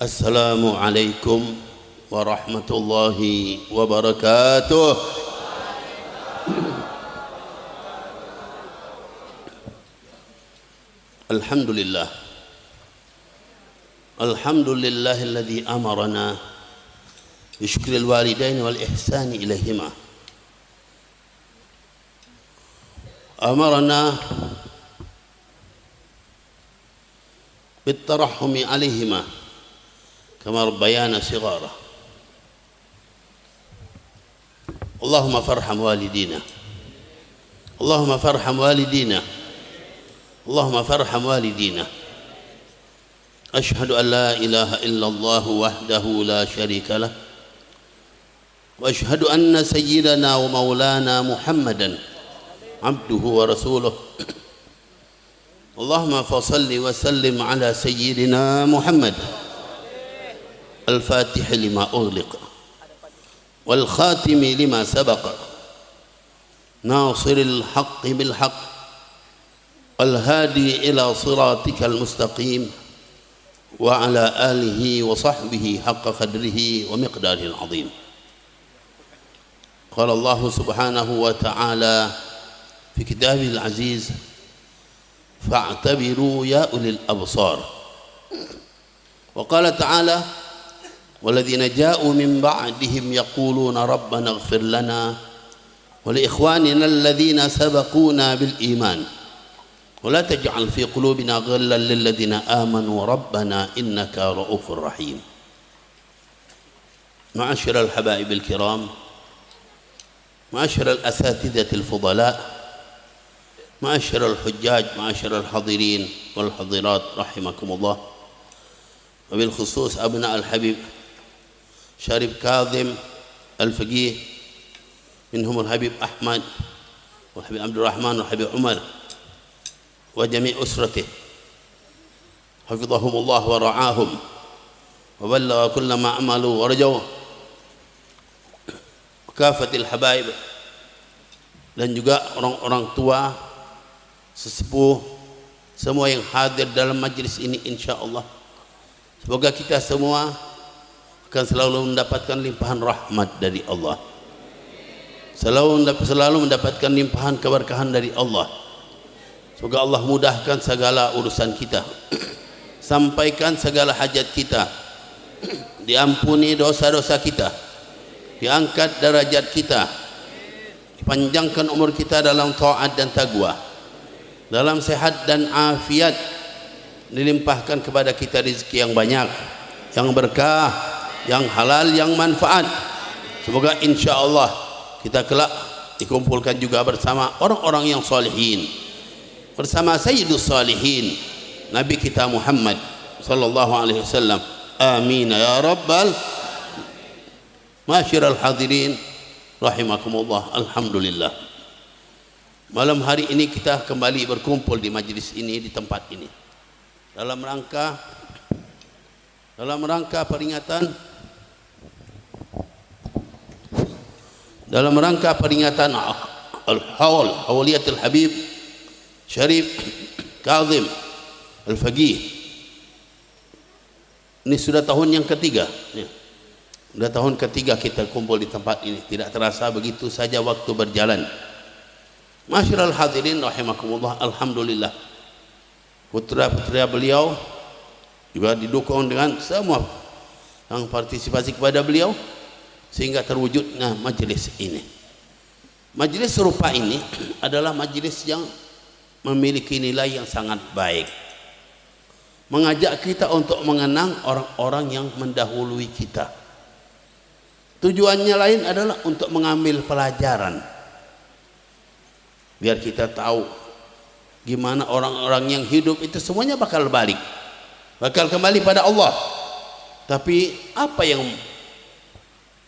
Assalamualaikum warahmatullahi wabarakatuh. Alhamdulillah. Alhamdulillahilladzi amarana bisyukril walidain wal ihsani ilaihima. Amarana بالترحم عليهما كما ربيانا صغارا. اللهم فارحم والدينا، اللهم فارحم والدينا، اللهم فارحم والدينا. أشهد أن لا إله إلا الله وحده لا شريك له، وأشهد أن سيدنا ومولانا محمدا عبده ورسوله. اللهم فصل وسلم على سيدنا محمد الفاتح لما أغلق والخاتم لما سبق ناصر الحق بالحق الهادي إلى صراطك المستقيم وعلى آله وصحبه حق قدره ومقداره العظيم. قال الله سبحانه وتعالى في كتابه العزيز: فاعتبروا يا أولي الأبصار. وقال تعالى: والذين جاءوا من بعدهم يقولون ربنا اغفر لنا ولإخواننا الذين سبقونا بالإيمان ولا تجعل في قلوبنا غلا للذين آمنوا ربنا إنك رؤوف رحيم. معاشر الحبائب الكرام، معاشر الأساتذة الفضلاء، معاشر الحجاج، معاشر الحاضرين والحاضرات رحمكم الله، وبالخصوص أبناء الحبيب شريف كاظم الفقيه، منهم الحبيب أحمد والحبيب عبد الرحمن والحبيب عمر وجميع أسرته، حفظهم الله ورعاهم وبلغ كل ما عملوا ورجوا. كافة الحبايب dan juga orang-orang tua, sesepuh, semua yang hadir dalam majlis ini, insyaallah semoga kita semua akan selalu mendapatkan limpahan rahmat dari Allah, selalu mendapatkan limpahan keberkahan dari Allah. Semoga Allah mudahkan segala urusan kita, sampaikan segala hajat kita, diampuni dosa-dosa kita, diangkat derajat kita, dipanjangkan umur kita dalam taat dan taqwa, dalam sehat dan afiat, dilimpahkan kepada kita rezeki yang banyak, yang berkah, yang halal, yang manfaat. Semoga insyaallah kita kelak dikumpulkan juga bersama orang-orang yang salihin, bersama sayyidus salihin Nabi kita Muhammad sallallahu alaihi wasallam. Amin ya rabbal. Masyiral hadirin rahimakumullah. Alhamdulillah, malam hari ini kita kembali berkumpul di majlis ini, di tempat ini, dalam rangka peringatan al-haul hauliyatul habib Syarif Kazim al-Faqih. Ini sudah tahun yang ketiga, sudah tahun ketiga kita kumpul di tempat ini. Tidak terasa begitu saja waktu berjalan. Masyiral hadirin rahimakumullah. Alhamdulillah, putra-putri beliau juga didukung dengan semua yang partisipasi kepada beliau sehingga terwujudnya majelis ini. Majelis serupa ini adalah majelis yang memiliki nilai yang sangat baik, mengajak kita untuk mengenang orang-orang yang mendahului kita. Tujuannya lain adalah untuk mengambil pelajaran, biar kita tahu gimana orang-orang yang hidup itu semuanya bakal balik, bakal kembali pada Allah. Tapi apa yang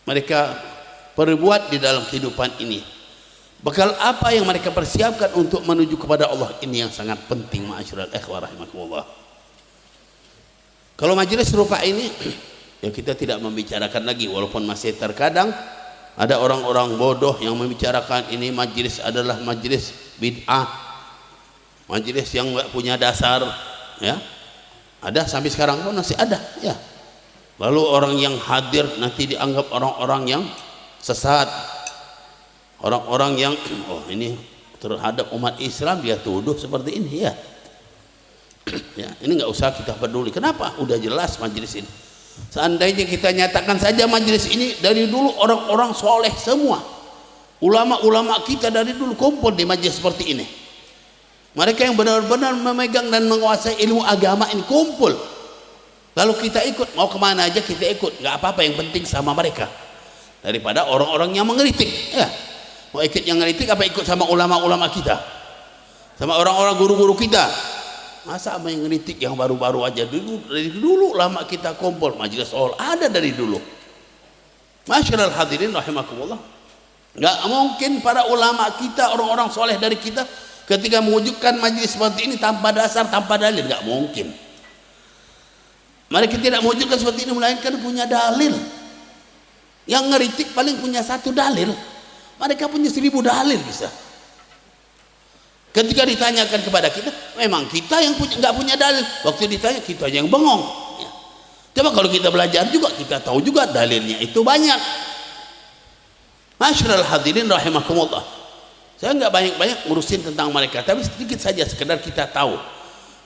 mereka perbuat di dalam kehidupan ini, bekal apa yang mereka persiapkan untuk menuju kepada Allah, ini yang sangat penting. Ma'asyiral ikhwah rahimakumullah. Kalau majelis serupa ini ya kita tidak membicarakan lagi, walaupun masih terkadang ada orang-orang bodoh yang membicarakan ini majelis adalah majelis bid'ah, majelis yang nggak punya dasar, ya. Ada sampai sekarang pun masih ada, ya. Lalu orang yang hadir nanti dianggap orang-orang yang sesat, orang-orang yang ini terhadap umat Islam dia tuduh seperti ini ya. Ya, ini nggak usah kita peduli. Kenapa? Udah jelas majelis ini. Seandainya kita nyatakan saja majelis ini dari dulu orang-orang soleh semua, ulama-ulama kita dari dulu kumpul di majelis seperti ini. Mereka yang benar-benar memegang dan menguasai ilmu agama ini kumpul. Lalu kita ikut, mau kemana aja kita ikut, nggak apa-apa, yang penting sama mereka daripada orang-orang yang mengkritik ya. Mau ikut yang ngeritik apa ikut sama ulama-ulama kita, sama orang-orang guru-guru kita? Masa sama yang ngeritik yang baru-baru aja? Dari dulu lama kita kumpul majelis ada dari dulu. Masyaallah hadirin rahimakumullah. Nggak mungkin para ulama kita, orang-orang soleh dari kita ketika mewujudkan majelis seperti ini tanpa dasar, tanpa dalil, nggak mungkin. Mereka tidak mewujudkan seperti ini melainkan punya dalil. Yang ngeritik paling punya satu dalil, mereka punya 1000 dalil bisa. Ketika ditanyakan kepada kita, memang kita yang nggak punya dalil. Waktu ditanya kita yang bengong ya. Coba kalau kita belajar juga, kita tahu juga dalilnya itu banyak. Masyaallah hadirin rahimakumullah. Saya nggak banyak-banyak ngurusin tentang mereka, tapi sedikit saja sekedar kita tahu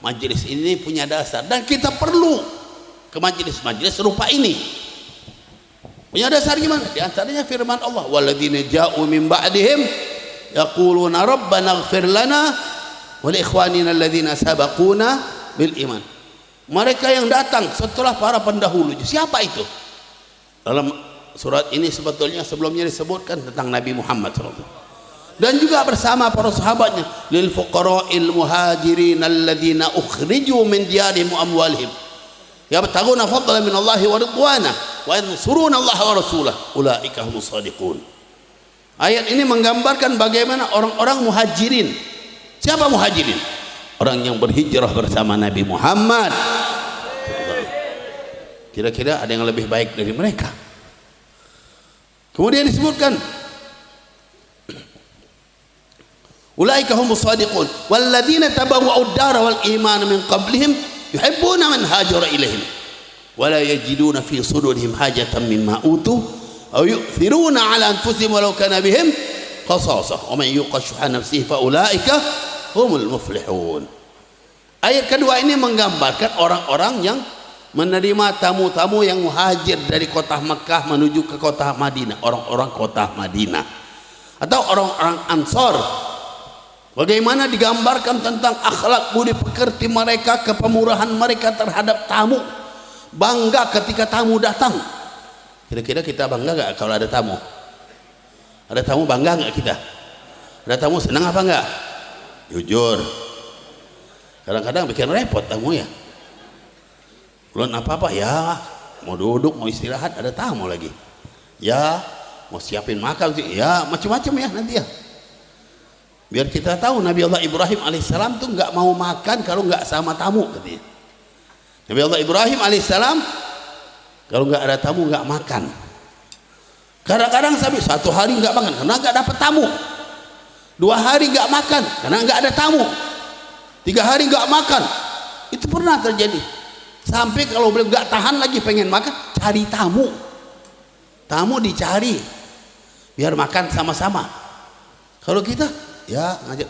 majelis ini punya dasar dan kita perlu ke majelis-majelis serupa ini. Punya dasar gimana? Di antaranya firman Allah, walladzina ja'u min ba'dihim yaquluna rabbana ighfir lana wa li ikhwanina alladzina sabaquna bil iman. Mereka yang datang setelah para pendahulu. Siapa itu? Dalam surat ini sebetulnya sebelumnya disebutkan tentang Nabi Muhammad SAW. Dan juga bersama para sahabatnya, lil fuqara'il muhajirin alladzina ukhriju min diyarihim wa amwalihim yabtaguna fadlan min Allah wa ridwana wa yansuruna Allah wa rasulah ulaika humus shadiqun. Ayat ini menggambarkan bagaimana orang-orang muhajirin. Siapa muhajirin? Orang yang berhijrah bersama Nabi Muhammad. Kira-kira ada yang lebih baik dari mereka? Kemudian disebutkan ulaika humus shadiqun walladzina tabawwa'ud dara wal iman min qablihim yuhibbuna man hajara ilaihim wa la yajiduna fi sudurihim hajatan mimma utu aw yu'thiruna ala anfusihim walau kana bihim khasasah wa man yuqa shuhha nafsihi fa ulaika humul muflihun. Ayat kedua ini menggambarkan orang-orang yang menerima tamu-tamu yang muhajir dari kota Mekah menuju ke kota Madinah, orang-orang kota Madinah atau orang-orang Ansor. Bagaimana digambarkan tentang akhlak budi pekerti mereka, kepemurahan mereka terhadap tamu, bangga ketika tamu datang. Kira-kira kita bangga nggak kalau ada tamu? Ada tamu bangga nggak kita? Ada tamu senang apa nggak? Jujur, kadang-kadang bikin repot tamu ya. Belum apa-apa ya, mau duduk, mau istirahat, ada tamu lagi. Ya, mau siapin makan sih, ya macam-macam ya nanti ya. Biar kita tahu Nabi Allah Ibrahim alaihissalam tuh nggak mau makan kalau nggak sama tamu katanya. Nabi Allah Ibrahim alaihissalam kalau nggak ada tamu nggak makan. Kadang-kadang sampai 1 hari nggak makan karena nggak dapat tamu. 2 hari nggak makan karena nggak ada tamu. 3 hari nggak makan. Itu pernah terjadi. Sampai kalau beliau nggak tahan lagi pengen makan, cari tamu. Tamu dicari biar makan sama-sama. Kalau kita ya ngajak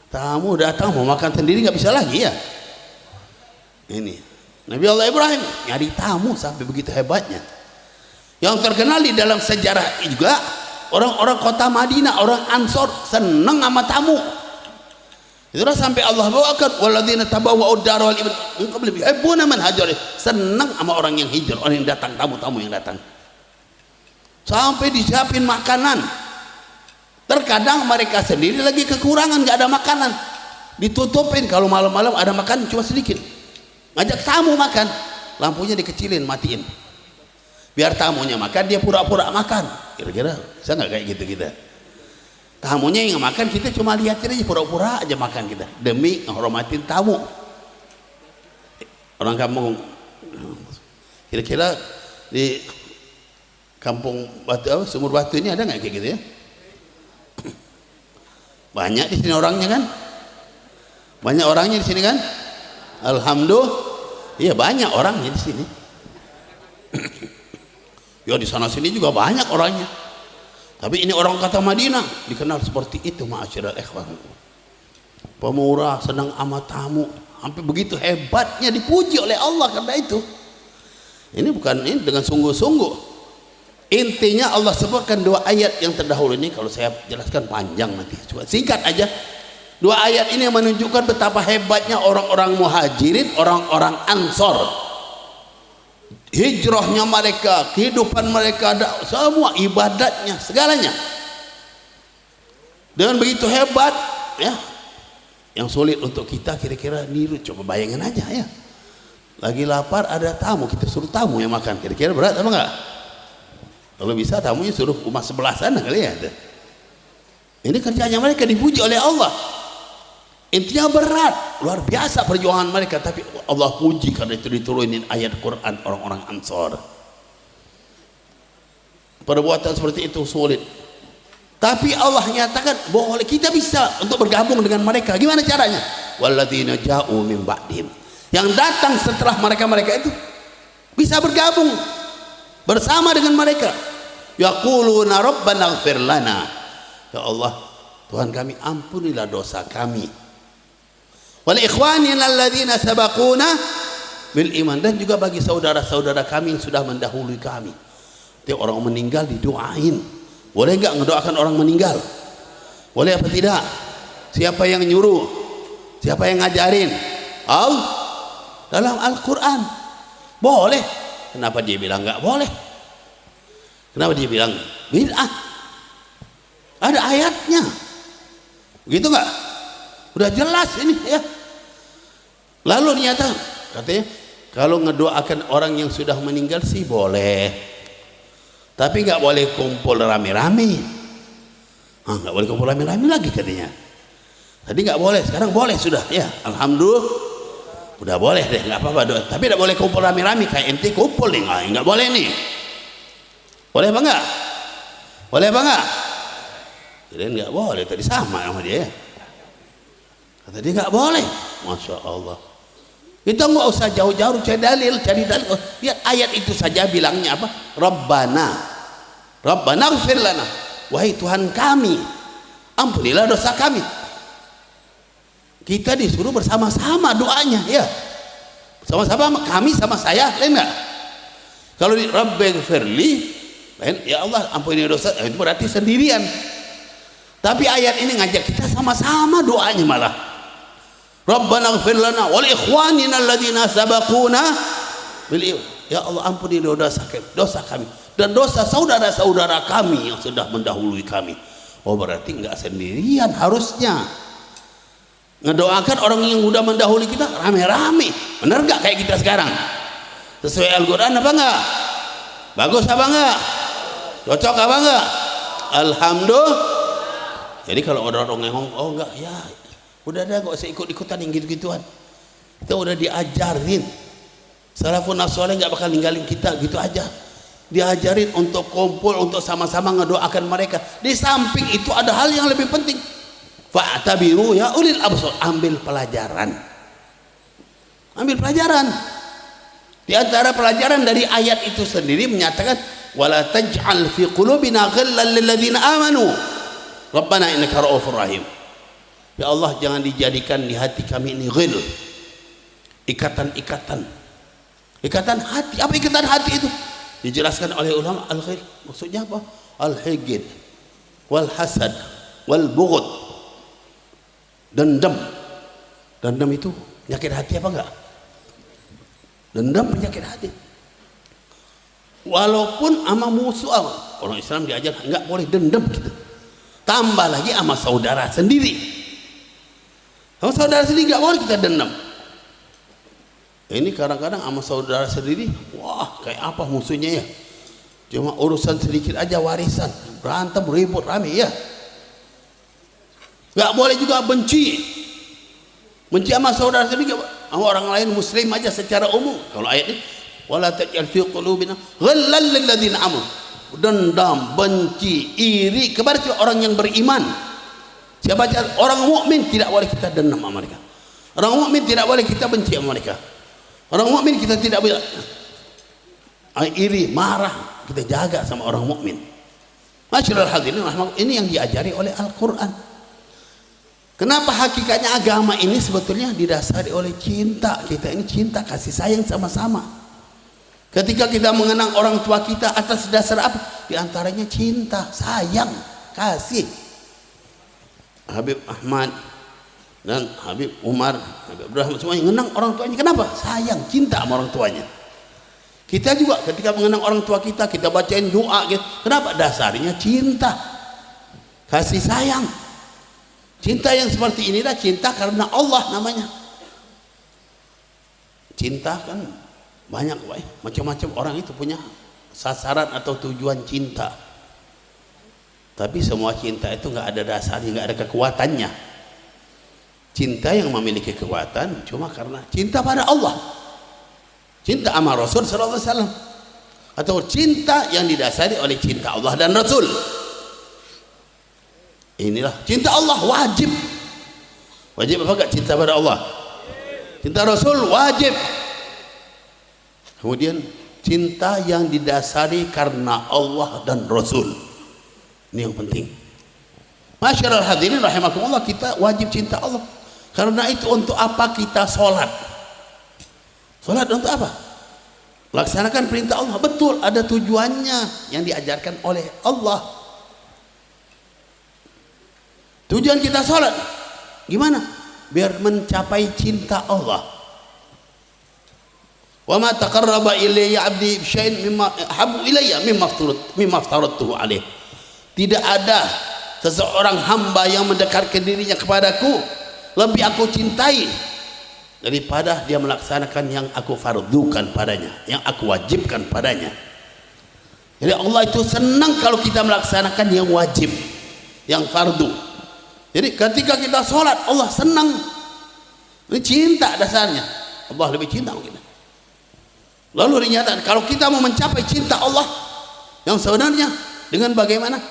tamu datang mau makan sendiri nggak bisa lagi ya. Ini Nabi Allah Ibrahim nyari tamu sampai begitu hebatnya. Yang terkenal di dalam sejarah juga orang-orang kota Madinah, orang Ansor senang sama tamu. Itulah sampai Allah bawakan walladzina tabawwa'ud dara wal iman min qablihim yuhibbuna man hajara. Senang sama orang yang hijrah, orang yang datang, tamu-tamu yang datang. Sampai disiapin makanan. Terkadang mereka sendiri lagi kekurangan, nggak ada makanan, ditutupin. Kalau malam-malam ada makan cuma sedikit, ngajak tamu makan, lampunya dikecilin, matiin, biar tamunya makan, dia pura-pura makan. Kira-kira bisa nggak kayak gitu kita? Tamunya yang makan, kita cuma lihatin aja, pura-pura aja makan kita demi menghormatin tamu. Orang kampung, kira-kira di kampung Batu, Sumur Batu ini ada nggak kayak gitu ya? Banyak di sini orangnya kan? Banyak orangnya di sini kan? Alhamdulillah. Iya banyak orangnya di sini. Ya di sana sini juga banyak orangnya. Tapi ini orang kata Madinah dikenal seperti itu, ma'asyiral ikhwan. Pemurah, senang amat tamu, sampai begitu hebatnya dipuji oleh Allah karena itu. Ini bukan ini dengan sungguh-sungguh. Intinya Allah sebutkan dua ayat yang terdahulu ini, kalau saya jelaskan panjang nanti. Coba singkat aja. Dua ayat ini menunjukkan betapa hebatnya orang-orang muhajirin, orang-orang ansor. Hijrahnya mereka, kehidupan mereka, semua ibadatnya, segalanya. Dengan begitu hebat, ya. Yang sulit untuk kita kira-kira niru, coba bayangin aja ya. Lagi lapar ada tamu, kita suruh tamu yang makan, kira-kira berat apa enggak? Kalau bisa tamunya suruh rumah sebelah sana kali ya. Ini kerjanya mereka dipuji oleh Allah. Intinya berat, luar biasa perjuangan mereka, tapi Allah puji karena itu diturunin ayat Quran orang-orang Ansor. Perbuatan seperti itu sulit, tapi Allah nyatakan boleh, kita bisa untuk bergabung dengan mereka. Gimana caranya? Walladzina ja'u min ba'dihim, yang datang setelah mereka itu bisa bergabung bersama dengan mereka. Yaquluna rabbana ighfir lana, ya Allah Tuhan kami, ampunilah dosa kami. Wal ikhwanina alladzina sabaquna bil iman, dan juga bagi saudara-saudara kami yang sudah mendahului kami. Tiap orang meninggal didoain. Boleh enggak ngedoakan orang meninggal? Boleh apa tidak? Siapa yang nyuruh? Siapa yang ngajarin? Allah dalam Al-Quran. Boleh. Kenapa dia bilang enggak boleh? Kenapa dia bilang bid'ah? Ada ayatnya. Begitu enggak? Udah jelas ini ya. Lalu ternyata katanya kalau ngedoakan orang yang sudah meninggal sih boleh, tapi nggak boleh kumpul rame-rame. Nggak boleh kumpul rame-rame lagi katanya. Tadi nggak boleh, sekarang boleh sudah ya. Alhamdulillah, udah boleh deh, nggak apa-apa doa. Tapi nggak boleh kumpul rame-rame kayak ente kumpul nih, nggak boleh nih. Boleh apa nggak? Boleh apa nggak? Jadi nggak boleh, tadi sama sama dia ya. Kata dia nggak boleh. Masya Allah. Kita nggak usah jauh-jauh cari dalil. Lihat ayat itu saja bilangnya apa? Rabbana ighfir lana, wahai Tuhan kami, ampunilah dosa kami. Kita disuruh bersama-sama doanya ya. Sama-sama kami sama saya, lain nggak? Kalau di Rabbighfirli, lain ya Allah ampuni dosa, itu berarti sendirian. Tapi ayat ini ngajak kita sama-sama doanya malah. Rabbana ighfir lana wal ikhwanina alladzina sabaquna bil iman. Ya Allah ampuni dosa kami dan dosa saudara-saudara kami yang sudah mendahului kami. Oh berarti enggak sendirian harusnya. Ngedoakan orang yang sudah mendahului kita rame-rame. Benar enggak kayak kita sekarang? Sesuai Al-Qur'an apa enggak? Bagus apa enggak? Cocok apa enggak? Alhamdulillah. Jadi kalau orang-orang ngomong, oh enggak ya, udah dah gak usah ikut-ikutan yang gitu-gituan. Kita udah diajarin. Salafun as-saleh nggak bakal ninggalin kita gitu aja. Diajarin untuk kumpul, untuk sama-sama ngedoakan mereka. Di samping itu ada hal yang lebih penting. Fa'tabiru ya ulil absar, ambil pelajaran. Ambil pelajaran. Di antara pelajaran dari ayat itu sendiri menyatakan wala taj'al fi qulubina ghillan lil ladzina amanu Rabbana innaka ra'ufur rahim. Ya Allah jangan dijadikan di hati kami ini ghil, ikatan-ikatan, ikatan hati. Apa ikatan hati itu? Dijelaskan oleh ulama al-ghil maksudnya apa? Al-higid wal hasad wal bughd. Dendam. Dendam itu penyakit hati apa enggak? Dendam penyakit hati. Walaupun sama musuh, orang Islam diajar enggak boleh dendam gitu. Tambah lagi sama saudara sendiri. Sama saudara sendiri enggak boleh kita dendam. Ini kadang-kadang sama saudara sendiri, wah kayak apa musuhnya ya? Cuma urusan sedikit aja warisan, berantem, ribut, rame ya. Enggak boleh juga benci. Benci sama saudara sendiri, sama orang lain muslim aja secara umum. Kalau ayat ini wala taj'al fi qulubina ghillan lil ladzina amanu. Dendam, benci, iri kepada orang yang beriman. Siapa orang mukmin tidak boleh kita dendam sama mereka. Orang mukmin tidak boleh kita benci sama mereka. Orang mukmin kita tidak boleh iri, marah, kita jaga sama orang mukmin. Masyaallah hadirin rahimah, ini yang diajari oleh Al-Quran. Kenapa hakikatnya agama ini sebetulnya didasari oleh cinta. Kita ini cinta, kasih sayang sama-sama. Ketika kita mengenang orang tua kita atas dasar apa? Di antaranya cinta, sayang, kasih. Habib Ahmad dan Habib Umar, Habib Ibrahim, semuanya mengenang orang tuanya. Kenapa? Sayang, cinta sama orang tuanya. Kita juga ketika mengenang orang tua kita, kita bacain doa gitu. Kenapa? Dasarnya cinta, kasih sayang. Cinta yang seperti inilah cinta karena Allah namanya. Cinta kan banyak, macam-macam orang itu punya sasaran atau tujuan cinta. Tapi semua cinta itu nggak ada dasarnya, nggak ada kekuatannya. Cinta yang memiliki kekuatan cuma karena cinta pada Allah. Cinta sama Rasul sallallahu alaihi wasallam, atau cinta yang didasari oleh cinta Allah dan Rasul. Inilah cinta Allah wajib. Wajib apa enggak cinta pada Allah? Cinta Rasul wajib. Kemudian cinta yang didasari karena Allah dan Rasul. Ini yang penting. Masyaallah hadirin rahimakumullah, kita wajib cinta Allah. Karena itu untuk apa kita sholat? Sholat untuk apa? Laksanakan perintah Allah. Betul, ada tujuannya yang diajarkan oleh Allah. Tujuan kita sholat gimana? Biar mencapai cinta Allah. Wa ma taqarraba ilayya 'abdi bi syai'in mimma habbu ilayya mimma aftaradtuhu alaih. Tidak ada seseorang hamba yang mendekatkan dirinya kepadaku lebih aku cintai daripada dia melaksanakan yang aku fardukan padanya, yang aku wajibkan padanya. Jadi Allah itu senang kalau kita melaksanakan yang wajib, yang fardu. Jadi ketika kita sholat Allah senang. Ini cinta dasarnya. Allah lebih cinta kita. Lalu dinyatakan kalau kita mau mencapai cinta Allah yang sebenarnya dengan bagaimana?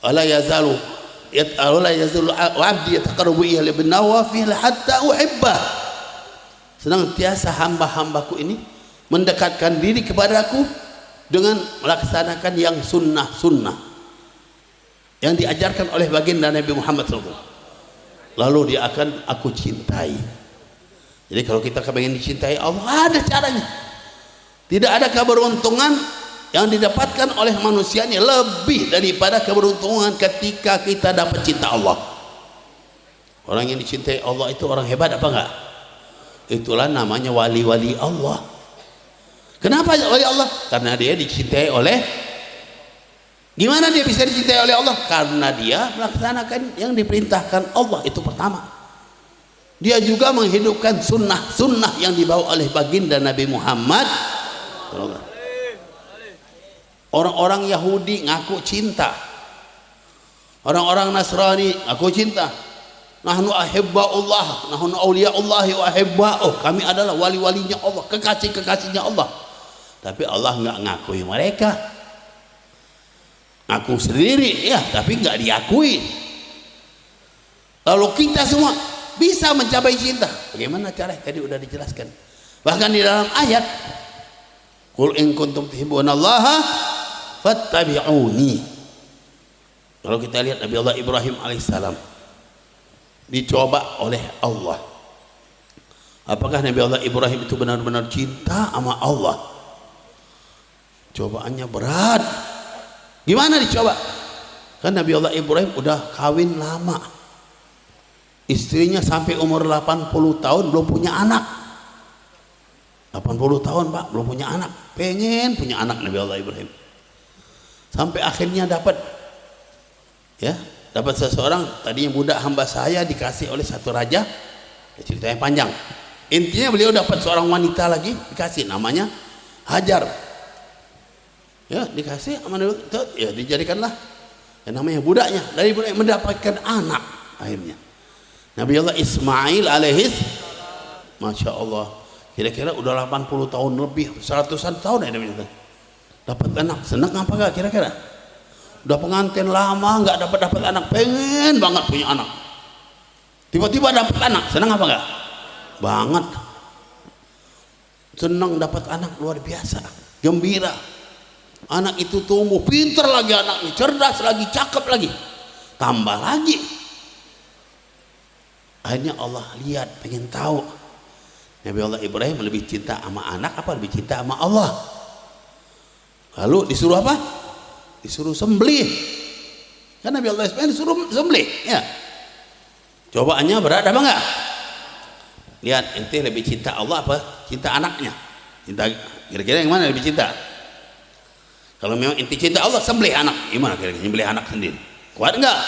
Ala yazalu 'abdi yataqarrabu ilayya bin nawafil hatta uhibbah. Senantiasa hamba-hambaku ini mendekatkan diri kepadaku dengan melaksanakan yang sunnah-sunnah yang diajarkan oleh baginda Nabi Muhammad SAW. Lalu dia akan aku cintai. Jadi kalau kita ingin dicintai Allah, ada caranya. Tidak ada keberuntungan yang didapatkan oleh manusia ini lebih daripada keberuntungan ketika kita dapat cinta Allah. Orang yang dicintai Allah itu orang hebat apa enggak? Itulah namanya wali-wali Allah. Kenapa wali Allah? Karena dia dicintai oleh, gimana dia bisa dicintai oleh Allah? Karena dia melaksanakan yang diperintahkan Allah, itu pertama. Dia juga menghidupkan sunnah-sunnah yang dibawa oleh baginda Nabi Muhammad. Orang-orang Yahudi ngaku cinta, orang-orang Nasrani ngaku cinta. Nahnu ahibba'ullah, nahnu awliya'ullahi wa ahibba'uh. Kami adalah wali-walinya Allah, kekasih-kekasihnya Allah. Tapi Allah enggak ngakui mereka. Ngaku sendiri ya, tapi enggak diakui. Lalu kita semua bisa mencapai cinta. Bagaimana caranya? Tadi udah dijelaskan. Bahkan di dalam ayat, qul in kuntum tuhibbunallaha fattabi'uni. Kalau kita lihat Nabi Allah Ibrahim alaihissalam dicoba oleh Allah. Apakah Nabi Allah Ibrahim itu benar-benar cinta sama Allah? Cobaannya berat. Gimana dicoba? Kan Nabi Allah Ibrahim udah kawin lama, istrinya sampai umur 80 tahun belum punya anak. 80 tahun Pak belum punya anak, pengen punya anak Nabi Allah Ibrahim. Sampai akhirnya dapat, ya, dapat seseorang, tadinya budak hamba saya dikasih oleh satu raja. Ceritanya panjang. Intinya beliau dapat seorang wanita lagi dikasih, namanya Hajar. Ya, dikasih sama Nabi, ya dijadikanlah yang namanya budaknya. Dari budak mendapatkan anak akhirnya. Nabi Allah Ismail alaihis, Masya Allah, kira-kira udah 80 tahun lebih, 100-an tahun ya dapat anak. Senang apa enggak kira-kira? Udah pengantin lama nggak dapat anak, pengen banget punya anak, tiba-tiba dapat anak, senang apa enggak? Banget, senang dapat anak, luar biasa, gembira. Anak itu tumbuh pintar lagi, anaknya cerdas lagi, cakep lagi, tambah lagi. Akhirnya Allah lihat, pengen tahu Nabi Allah Ibrahim lebih cinta sama anak apa lebih cinta sama Allah. Lalu disuruh apa? Disuruh sembelih. Kan Nabi Allah Ismail disuruh sembelih, ya. Cobaannya berat apa enggak? Lihat, ente lebih cinta Allah apa cinta anaknya? Cinta, kira-kira yang mana lebih cinta? Kalau memang ente cinta Allah, sembelih anak. Gimana kira-kira nyembelih anak sendiri? Kuat enggak?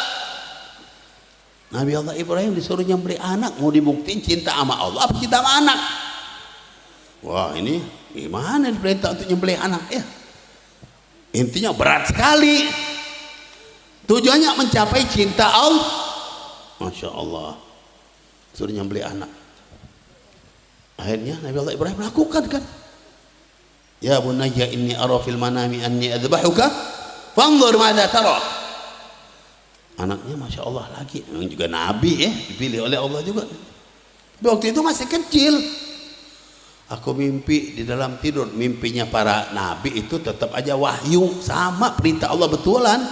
Nabi Allah Ibrahim disuruh nyembelih anak, mau dibuktiin cinta sama Allah apa cinta sama anak? Wah, ini gimana perintah untuk nyembelih anak, ya? Intinya berat sekali. Tujuannya mencapai cinta Allah. Masya Allah, suruh nyembelih anak. Akhirnya Nabi Allah Ibrahim lakukan, kan? Ya bunayya inni ara fil manami anni adbahuka fanzur madza tara. Anaknya Masya Allah lagi, memang juga Nabi, ya, dipilih oleh Allah juga. Waktu itu masih kecil. Aku mimpi di dalam tidur. Mimpinya para Nabi itu tetap aja wahyu, sama perintah Allah betulan.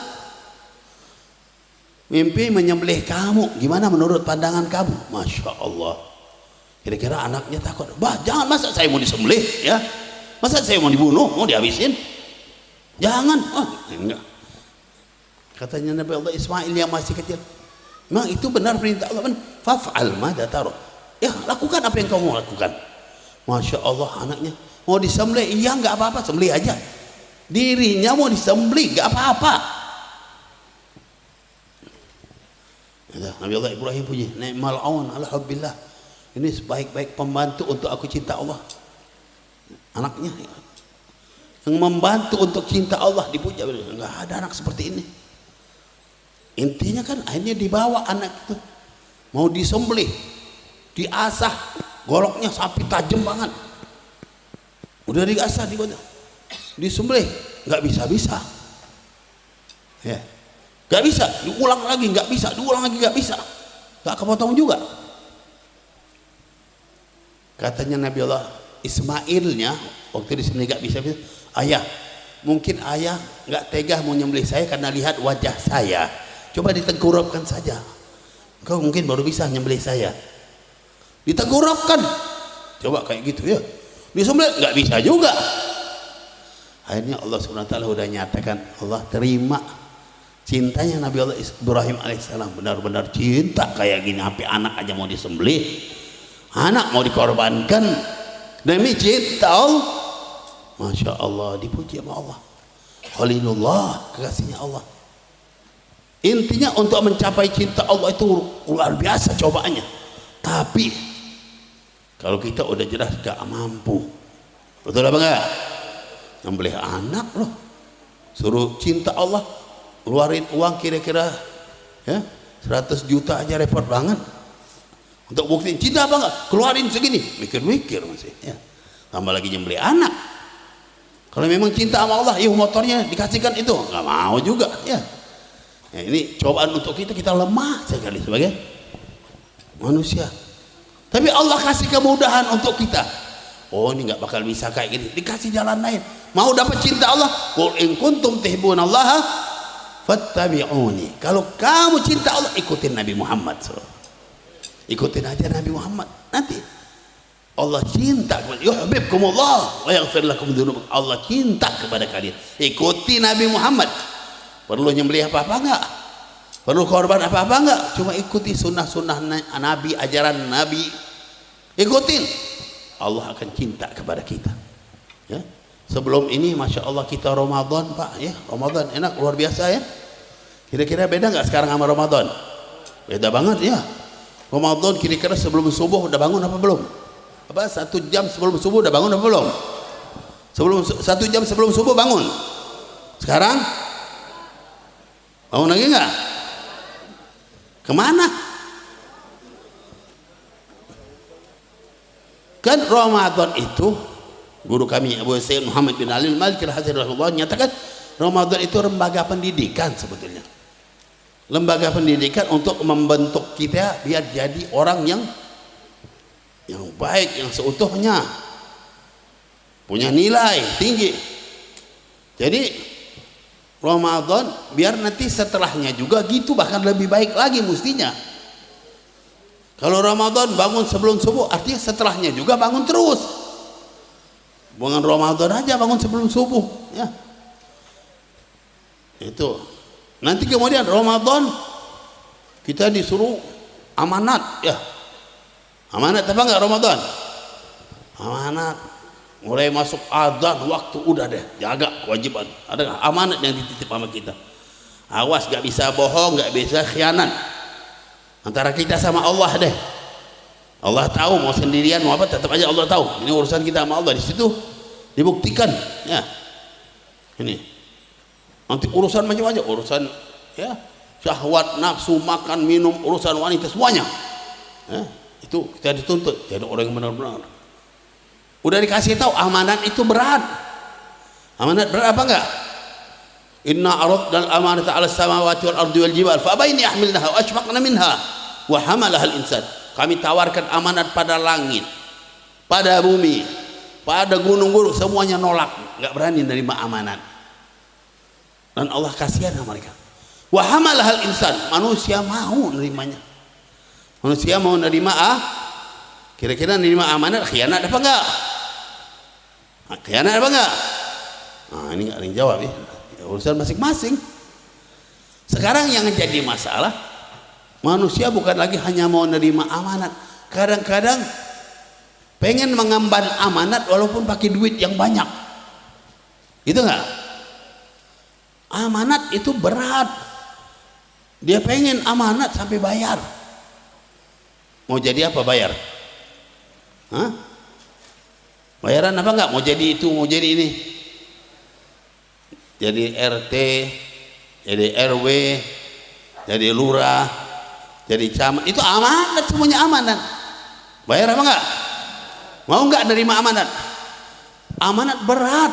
Mimpi menyembelih kamu, gimana menurut pandangan kamu? Masya Allah. Kira-kira anaknya takut, bah jangan, masa saya mau disembelih, ya? Masa saya mau dibunuh, mau dihabisin? Jangan. Oh, enggak. Katanya Nabi Allah Ismail yang masih kecil, memang itu benar perintah Allah, faf'al madza tara. Ya, lakukan apa yang kamu lakukan. Masya Allah, anaknya mau disembelih, iya nggak apa-apa, sembelih aja. Dirinya mau disembelih, nggak apa-apa. Nabi Allah Ibrahim punya ni'mal aun ala hubbillah. Ini sebaik-baik pembantu untuk aku cinta Allah. Anaknya yang membantu untuk cinta Allah dipuja. Nggak ada anak seperti ini. Intinya kan akhirnya dibawa anak itu mau disembelih, diasah, goloknya sapi tajam banget, udah diasah, disembelih, nggak bisa, ya, nggak bisa, diulang lagi nggak bisa, diulang lagi nggak bisa, nggak kepotong juga. Katanya Nabi Allah Ismailnya waktu di sini nggak bisa, ayah, mungkin ayah nggak tega mau nyembelih saya karena lihat wajah saya. Coba ditengkurapkan saja, kau mungkin baru bisa nyembelih saya. Ditengkurapkan, coba kayak gitu, ya. Disembelih nggak bisa juga. Akhirnya Allah Subhanahu wa taala udah nyatakan, Allah terima cintanya Nabi Allah Ibrahim alaihissalam, benar-benar cinta kayak gini, sampai anak aja mau disembelih, anak mau dikorbankan demi cinta Allah. Masya Allah, dipuji sama Allah. Khalilullah, kekasihnya Allah. Intinya untuk mencapai cinta Allah itu luar biasa cobaannya. Tapi kalau kita udah jelas gak mampu, betul apa enggak? Nyembelih anak loh, suruh cinta Allah, keluarin uang kira-kira, ya, 100 juta aja repot banget. Untuk buktiin cinta apa enggak? Keluarin segini, mikir-mikir masih, ya. Tambah lagi nyembelih anak. Kalau memang cinta sama Allah, yuk motornya dikasihkan itu, nggak mau juga, ya. Ya, ini cobaan untuk kita, kita lemah sekali sebagai manusia. Tapi Allah kasih kemudahan untuk kita. Oh, ini nggak bakal bisa kayak gini, dikasih jalan lain. Mau dapat cinta Allah, qul in kuntum tuhibbunallaha fattabi'uni. Kalau kamu cinta Allah, ikutin Nabi Muhammad. Ikutin aja Nabi Muhammad. Nanti Allah cinta kepada yuhibbukumullah wa yaghfir lakum dzunubakum. Allah cinta kepada kalian. Ikuti Nabi Muhammad. Perlu nyembelih apa-apa enggak? Perlu korban apa-apa enggak? Cuma ikuti sunnah-sunnah Nabi, ajaran Nabi. Ikutin. Allah akan cinta kepada kita. Ya. Sebelum ini Masya Allah kita Ramadan, Pak, ya. Ramadan enak, luar biasa, ya. Kira-kira beda enggak sekarang sama Ramadan? Beda banget, ya. Ramadan kira-kira sebelum subuh udah bangun apa belum? Apa 1 jam sebelum subuh udah bangun apa belum? 1 jam sebelum subuh bangun. Sekarang bangun lagi enggak? Kemana? Kan Ramadan itu, guru kami Abu Sayyid Muhammad bin Ali al-Maliki rahimahullah nyatakan Ramadan itu lembaga pendidikan sebetulnya. Lembaga pendidikan untuk membentuk kita biar jadi orang yang baik, yang seutuhnya, punya nilai tinggi. Jadi Ramadan biar nanti setelahnya juga gitu, bahkan lebih baik lagi mestinya. Kalau Ramadan bangun sebelum subuh, artinya setelahnya juga bangun terus. Bukan Ramadan aja bangun sebelum subuh, ya. Itu. Nanti kemudian Ramadan kita disuruh amanat, ya. Amanat apa enggak Ramadan? Amanat. Mulai masuk azan waktu udah deh, jaga kewajiban. Ada amanat yang dititip sama kita. Awas, nggak bisa bohong, nggak bisa khianat. Antara kita sama Allah deh. Allah tahu mau sendirian mau apa, tetap aja Allah tahu. Ini urusan kita sama Allah, di situ dibuktikan, ya. Ini nanti urusan macam-macam, urusan ya syahwat, nafsu, makan, minum, urusan wanita semuanya. Ya, itu kita dituntut jadi orang yang benar-benar. Udah dikasih tahu amanat itu berat. Amanat berat apa enggak? Inna aradnal amanata 'alas samawati wal ardi wal jibal fa abaina yahmilnaha wa ashfaqna minha wa hamalaha al insan. Kami tawarkan amanat pada langit, pada bumi, pada gunung-gunung, semuanya nolak, enggak berani menerima amanat. Dan Allah kasihan sama mereka. Wa hamalaha al insan, manusia mau nerimanya. Manusia mau nerima kira-kira nerima amanat khianat apa enggak? Khianat apa enggak? Nah, ini enggak ada yang jawab ya. Urusan masing-masing. Sekarang yang jadi masalah, manusia bukan lagi hanya mau nerima amanat, kadang-kadang pengen mengemban amanat walaupun pakai duit yang banyak. Gitu enggak? Amanat itu berat. Dia pengen amanat sampai bayar. Mau jadi apa bayar? Hah? Bayaran apa enggak? Mau jadi itu, mau jadi ini. Jadi RT, jadi RW, jadi lurah, jadi camat. Itu amanat, semuanya amanat. Bayar apa enggak? Mau enggak nerima amanat? Amanat berat.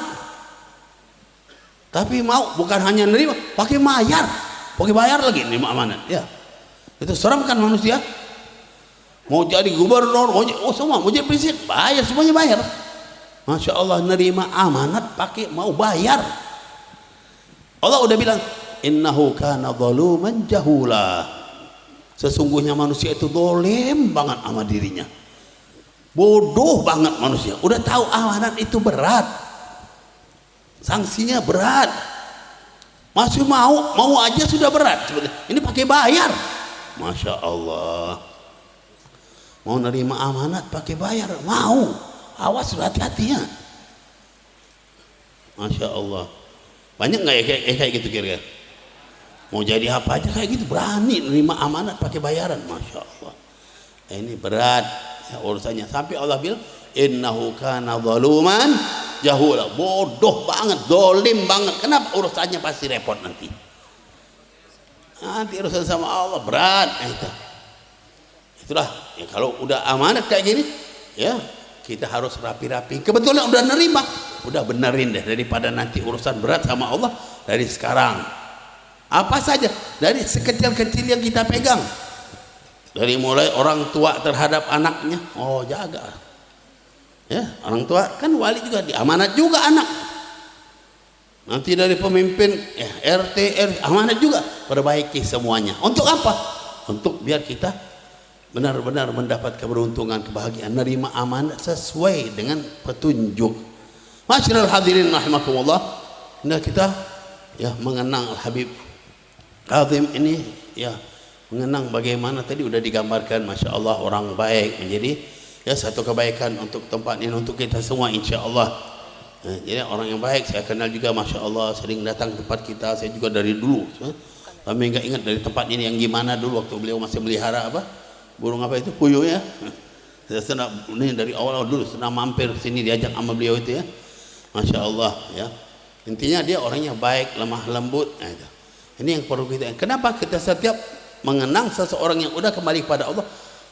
Tapi mau, bukan hanya nerima, pakai bayar. Pakai bayar lagi nerima amanat, ya. Itu seram kan manusia? Mau jadi gubernur, semua mau jadi presiden, bayar, semuanya bayar. Masya Allah, nerima amanat pakai mau bayar. Allah udah bilang, innahu kana zaluman jahula. Sesungguhnya manusia itu zalim banget sama dirinya, bodoh banget manusia. Udah tahu amanat itu berat, sanksinya berat, masih mau aja sudah berat. Ini pakai bayar. Masya Allah, mau nerima amanat pakai bayar, mau. Awas, hati-hati ya. Masya Allah, banyak nggak ya kayak gitu kira-kira? Mau jadi apa aja kayak gitu, berani nerima amanat pakai bayaran. Masya Allah, ini berat ya urusannya. Sampai Allah bilang, innahu kana zaluman jahula, bodoh banget, zalim banget. Kenapa? Urusannya pasti repot nanti. Nanti urusan sama Allah berat. Itulah ya, kalau udah amanat kayak gini ya kita harus rapi-rapi. Kebetulan udah nerima, udah benerin deh, daripada nanti urusan berat sama Allah dari sekarang. Apa saja, dari sekecil-kecil yang kita pegang, dari mulai orang tua terhadap anaknya, oh jaga ya. Orang tua kan wali juga, diamanat juga anak. Nanti dari pemimpin ya, RT amanat juga, perbaiki semuanya. Untuk apa? Untuk biar kita benar-benar mendapat keberuntungan, kebahagiaan, nerima amanat sesuai dengan petunjuk. Masyaallah hadirin rahimakumullah. Nah, kita ya mengenang Al-Habib Kazim ini ya, mengenang bagaimana tadi udah digambarkan, Masya Allah, orang baik menjadi ya satu kebaikan untuk tempat ini, untuk kita semua insyaallah. Nah, jadi orang yang baik saya kenal juga, Masya Allah, sering datang ke tempat kita. Saya juga dari dulu kami nggak ingat dari tempat ini yang gimana dulu waktu beliau masih melihara apa burung apa itu, puyuh ya. Saya senang ini dari awal dulu, senang mampir sini diajak sama beliau itu ya. Masya Allah ya. Intinya dia orangnya baik, lemah lembut. Nah, itu. Ini yang perlu kita. Kenapa kita setiap mengenang seseorang yang udah kembali kepada Allah,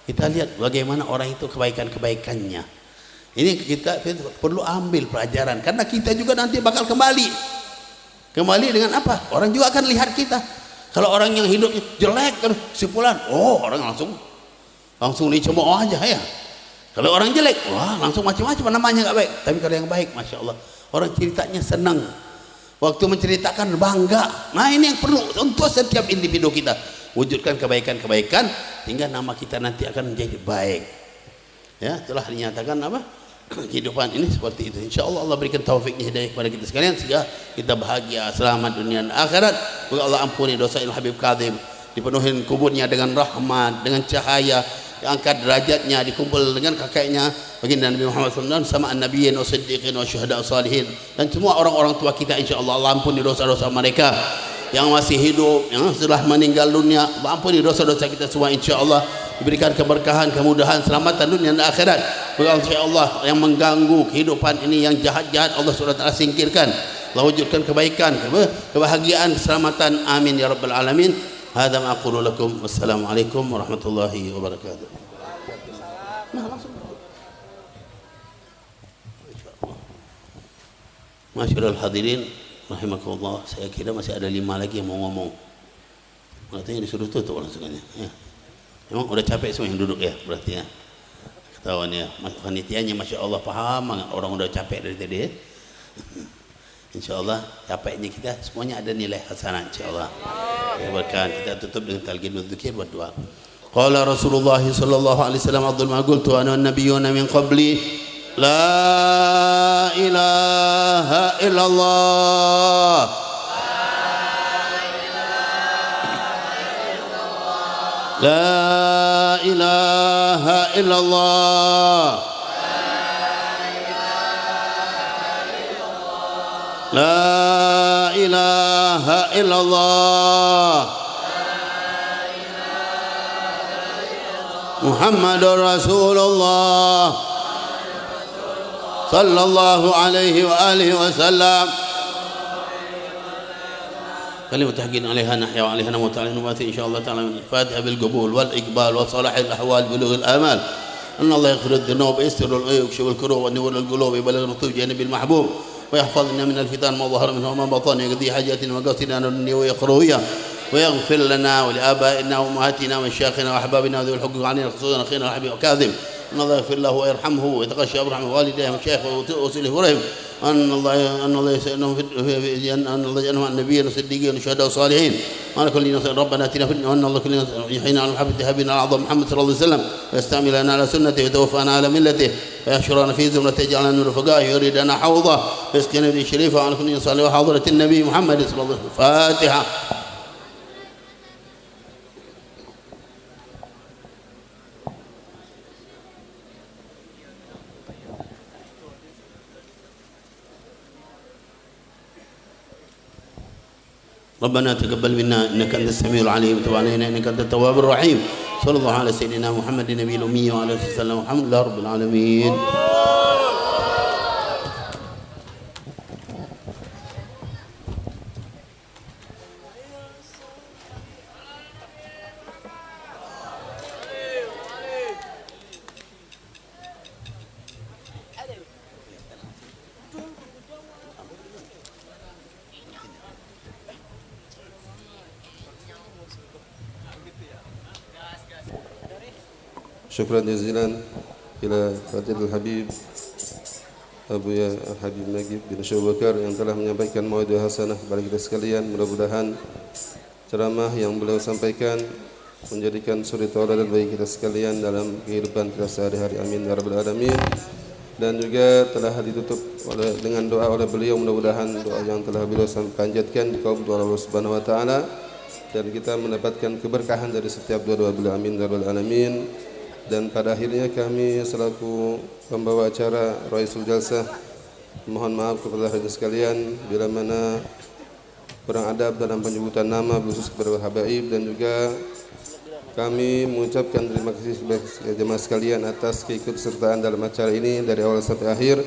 kita lihat bagaimana orang itu kebaikan-kebaikannya. Ini kita perlu ambil pelajaran, karena kita juga nanti bakal kembali. Kembali dengan apa? Orang juga akan lihat kita. Kalau orang yang hidupnya jelek, si fulan, oh orang langsung dicemooh aja ya. Kalau orang jelek, wah langsung macam-macam namanya nggak baik. Tapi kalau yang baik, Masya Allah, orang ceritanya senang. Waktu menceritakan bangga. Nah ini yang perlu untuk setiap individu kita. Wujudkan kebaikan-kebaikan hingga nama kita nanti akan menjadi baik. Ya, telah dinyatakan apa? Kehidupan ini seperti itu. InsyaAllah Allah berikan taufiknya hidayah kepada kita sekalian sehingga kita bahagia, selamat dunia dan akhirat. Semoga Allah ampuni dosa Habib Kadzim, dipenuhi kuburnya dengan rahmat, dengan cahaya, diangkat derajatnya, dikumpul dengan kakeknya baginda Nabi Muhammad SAW sama an-nabiyyin wa siddiqin wa syuhada salihin, dan semua orang-orang tua kita insyaallah Allah ampuni dosa-dosa mereka yang masih hidup, yang sudah meninggal dunia. Allah ampuni dosa-dosa kita semua insyaallah, diberikan keberkahan, kemudahan, selamatan dunia dan akhirat. Insyaallah yang mengganggu kehidupan ini yang jahat-jahat Allah SWT singkirkan. Allah wujudkan kebaikan, kebahagiaan, keselamatan. Amin ya rabbal alamin. Hadza ma aqulu lakum. Wassalamualaikum warahmatullahi wabarakatuh. Nah, langsung. Masyaallah hadirin rahimakumullah. Saya kira masih ada 5 lagi yang mau ngomong. Katanya disuruh tutup langsungnya. Ya. Memang udah capek semua yang duduk ya, berarti ya. Ketahuan ya, panitianya Masya Allah paham banget, orang udah capek dari tadi ya. InsyaAllah capeknya kita semuanya ada nilai hasanah InsyaAllah. Berkah kita tutup dengan talqin dzikir buat doa. Qala Rasulullah sallallahu alaihi wasallam Abdul ma qultu ana nabiyyuna min qabli la ilaha illallah. La ilaha illallah. La ilaha illallah. Muhammadur Rasulullah sallallahu alaihi wa alihi wasallam. كلمة تحقين عليها نحيا وعليها نموت عليها نمات إن شاء الله تعالى. الفاتحة بالقبول والإقبال وصلاح الأحوال بلوغ الآمال. أن الله يغفر الذنوب ويستر العيوب ويكشف الكروب وينور القلوب ويبلغ الرطوب جانب المحبوب ويحفظنا من الفتن ما ظهر منه وما بطن يقضي حاجاتنا وقصدنا الدنيا ويخرويا ويغفر لنا ولآبائنا وأمهاتنا ومشايخنا وأحبابنا وذوي الحقوق علينا خصوصا أخينا الحبيب كاظم. أن الله يغفر له ويرحمه ويتغشى برحمه والديه ومشايخه وصله ورحمه. أن الله يسألهم أن الله يجعلهم النبيين والصديقين والشهداء والصالحين. وأنا كل نصر ربنا آتنا في الدنيا وأن الله كل يحيينا على محبة حبيبنا الأعظم محمد صلى الله عليه وسلم ويستعملنا على سنته ويتوفانا على ملته ويحشرنا في زمرة يجعلنا من رفقائه ويريدنا حوضه ويسقينا به شريفه. وعلى كل صالح وحضرة النبي محمد صلى الله عليه وسلم. فاتحة. ربنا تقبل منا انك انت السميع العليم وتب علينا انك انت التواب الرحيم. صلى الله على سيدنا محمد النبي الامي وعلى اله وسلم. الحمد لله رب العالمين. Syukran jazilan ila Fadilul Habib Abu Ya Habib Nagib bin Syuh Bakar yang telah menyampaikan mauidhah hasanah kepada kita sekalian. Mudah-mudahan ceramah yang beliau sampaikan menjadikan suri tauladan bagi kita sekalian dalam kehidupan kita sehari-hari. Amin ya rabbal alamin. Dan juga telah ditutup dengan doa oleh beliau, mudah-mudahan doa yang telah beliau panjatkan dikabul oleh Allah Subhanahu wa taala dan kita mendapatkan keberkahan dari setiap doa-doa beliau. Amin ya rabbal alamin. Dan pada akhirnya kami selaku pembawa acara Raisul Jalsah mohon maaf kepada hadirin sekalian bila mana kurang adab dalam penyebutan nama khusus kepada habaib, dan juga kami mengucapkan terima kasih kepada jemaah sekalian atas keikutsertaan dalam acara ini dari awal sampai akhir.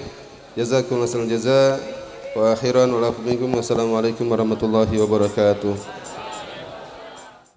Jazakumullahu khairan jazaa wa akhiran wa lakum minkum. Wassalamualaikum warahmatullahi wabarakatuh.